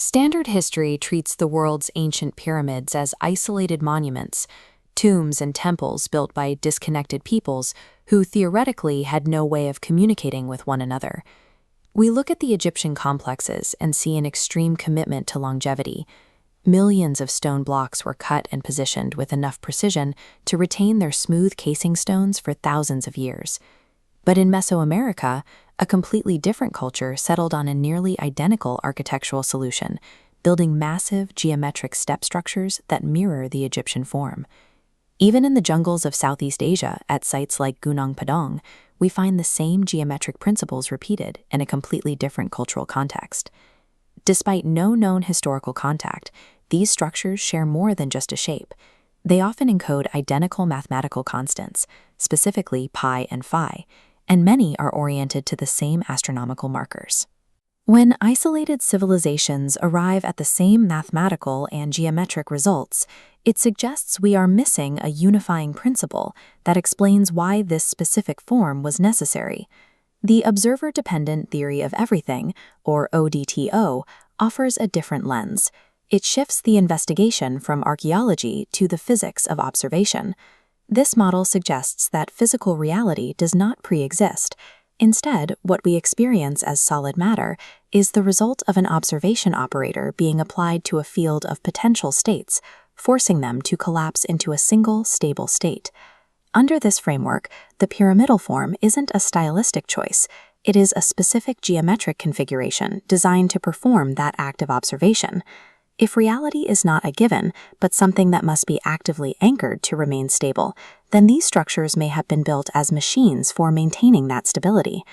Standard history treats the world's ancient pyramids as isolated monuments, tombs and temples built by disconnected peoples who theoretically had no way of communicating with one another. We look at the Egyptian complexes and see an extreme commitment to longevity. Millions of stone blocks were cut and positioned with enough precision to retain their smooth casing stones for thousands of years. But in Mesoamerica, a completely different culture settled on a nearly identical architectural solution, building massive geometric step structures that mirror the Egyptian form. Even in the jungles of Southeast Asia, at sites like Gunung Padang, we find the same geometric principles repeated in a completely different cultural context. Despite no known historical contact, these structures share more than just a shape. They often encode identical mathematical constants, specifically pi and phi, and many are oriented to the same astronomical markers. When isolated civilizations arrive at the same mathematical and geometric results, it suggests we are missing a unifying principle that explains why this specific form was necessary. The observer-dependent theory of everything, or ODTO, offers a different lens. It shifts the investigation from archaeology to the physics of observation. This model suggests that physical reality does not pre-exist. Instead, what we experience as solid matter is the result of an observation operator being applied to a field of potential states, forcing them to collapse into a single, stable state. Under this framework, the pyramidal form isn't a stylistic choice. It is a specific geometric configuration designed to perform that act of observation. If reality is not a given, but something that must be actively anchored to remain stable, then these structures may have been built as machines for maintaining that stability.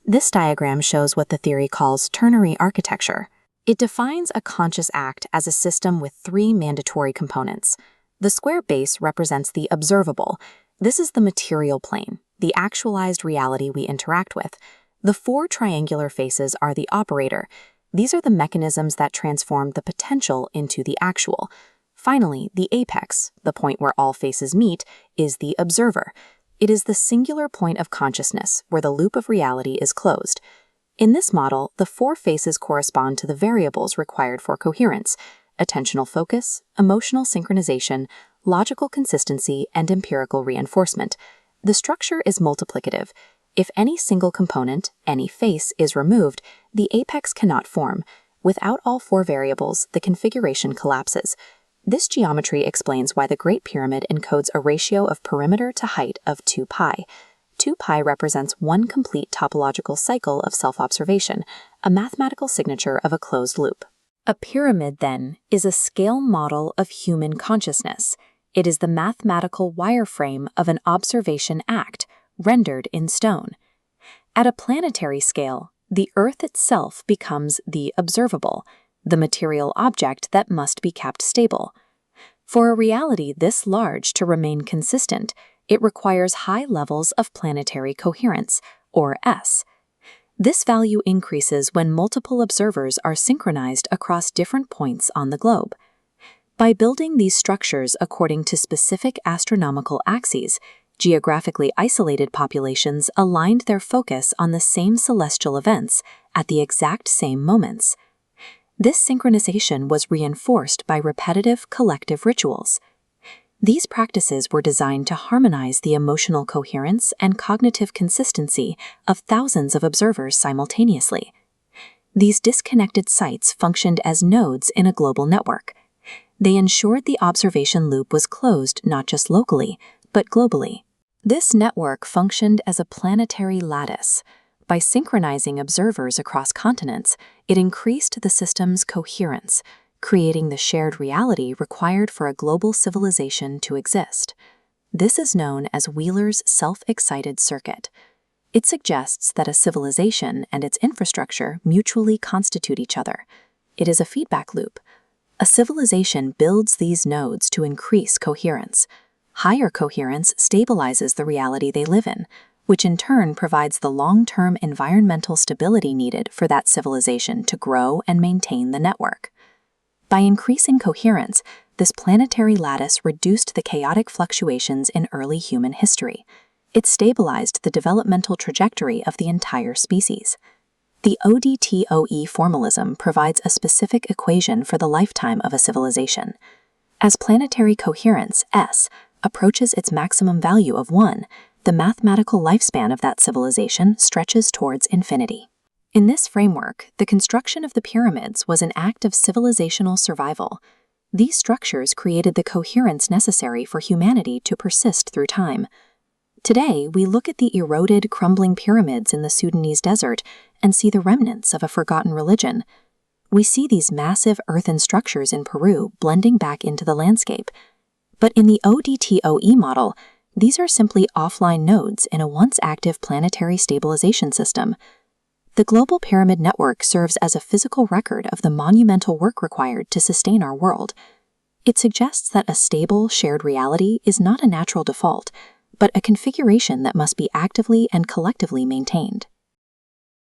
This diagram shows what the theory calls ternary architecture. It defines a conscious act as a system with three mandatory components. The square base represents the observable. This is the material plane, the actualized reality we interact with. The four triangular faces are the operator. These are the mechanisms that transform the potential into the actual. Finally, the apex, the point where all faces meet, is the observer. It is the singular point of consciousness where the loop of reality is closed. In this model, the four faces correspond to the variables required for coherence: attentional focus, emotional synchronization, logical consistency, and empirical reinforcement. The structure is multiplicative. If any single component, any face, is removed, the apex cannot form. Without all four variables, the configuration collapses. This geometry explains why the Great Pyramid encodes a ratio of perimeter to height of 2 pi. 2 pi represents one complete topological cycle of self-observation, a mathematical signature of a closed loop. A pyramid, then, is a scale model of human consciousness. It is the mathematical wireframe of an observation act, rendered in stone. At a planetary scale, the Earth itself becomes the observable, the material object that must be kept stable. For a reality this large to remain consistent, it requires high levels of planetary coherence, or S. This value increases when multiple observers are synchronized across different points on the globe. By building these structures according to specific astronomical axes, geographically isolated populations aligned their focus on the same celestial events at the exact same moments. This synchronization was reinforced by repetitive collective rituals. These practices were designed to harmonize the emotional coherence and cognitive consistency of thousands of observers simultaneously. These disconnected sites functioned as nodes in a global network. They ensured the observation loop was closed not just locally, but globally. This network functioned as a planetary lattice. By synchronizing observers across continents, it increased the system's coherence, creating the shared reality required for a global civilization to exist. This is known as Wheeler's self-excited circuit. It suggests that a civilization and its infrastructure mutually constitute each other. It is a feedback loop. A civilization builds these nodes to increase coherence. Higher coherence stabilizes the reality they live in, which in turn provides the long-term environmental stability needed for that civilization to grow and maintain the network. By increasing coherence, this planetary lattice reduced the chaotic fluctuations in early human history. It stabilized the developmental trajectory of the entire species. The ODTOE formalism provides a specific equation for the lifetime of a civilization. As planetary coherence, S, approaches its maximum value of 1, the mathematical lifespan of that civilization stretches towards infinity. In this framework, the construction of the pyramids was an act of civilizational survival. These structures created the coherence necessary for humanity to persist through time. Today, we look at the eroded, crumbling pyramids in the Sudanese desert and see the remnants of a forgotten religion. We see these massive earthen structures in Peru blending back into the landscape. But in the ODTOE model, these are simply offline nodes in a once-active planetary stabilization system. The global pyramid network serves as a physical record of the monumental work required to sustain our world. It suggests that a stable, shared reality is not a natural default, but a configuration that must be actively and collectively maintained.